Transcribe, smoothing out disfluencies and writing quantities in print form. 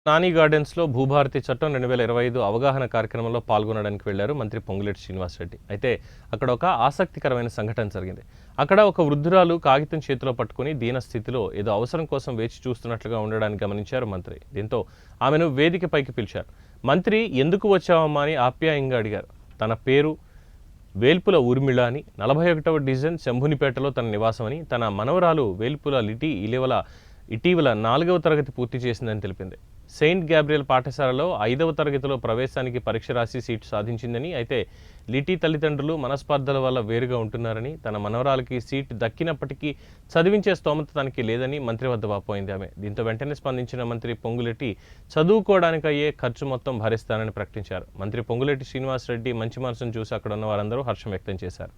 నాని గార్డెన్స్లో భూభారతి చట్టం 2025 అవగాహన కార్యక్రమంలో పాల్గొనడానికి వెళ్లారు మంత్రి పొంగులేటి శ్రీనివాసరెడ్డి. అయితే అక్కడ ఒక ఆసక్తికరమైన సంఘటన జరిగింది. అక్కడ ఒక వృద్ధురాలు కాగితం చేతిలో పట్టుకుని దీన స్థితిలో ఏదో అవసరం కోసం వేచి చూస్తున్నట్లుగా ఉండడాన్ని గమనించారు మంత్రి. దీంతో ఆమెను వేదికపైకి పిలిచారు. మంత్రి ఎందుకు వచ్చావమ్మా అని ఆప్యాయంగా అడిగారు. తన పేరు వేల్పుల ఊర్మిళ అని, 41వ డివిజన్ శంభునిపేటలో తన నివాసమని, తన మనవరాలు వేల్పుల లిటి ఇటీవల 4వ తరగతి పూర్తి చేసిందని తెలిపింది. సెయింట్ గ్యాబ్రియల్ పాఠశాలలో 5వ తరగతిలో ప్రవేశానికి పరీక్ష రాసి సీటు సాధించిందని, అయితే లిటి తల్లిదండ్రులు మనస్పర్ధల వల్ల వేరుగా ఉంటున్నారని, తన మనవరాలకి సీటు దక్కినప్పటికీ చదివించే స్తోమత తనకి లేదని మంత్రి వద్ద వాపోయింది ఆమె. దీంతో వెంటనే స్పందించిన మంత్రి పొంగులేటి చదువుకోవడానికి అయ్యే ఖర్చు మొత్తం భరిస్తానని ప్రకటించారు. మంత్రి పొంగులేటి శ్రీనివాసరెడ్డి మంచి మనసును చూసి అక్కడ ఉన్న వారందరూ హర్షం వ్యక్తం చేశారు.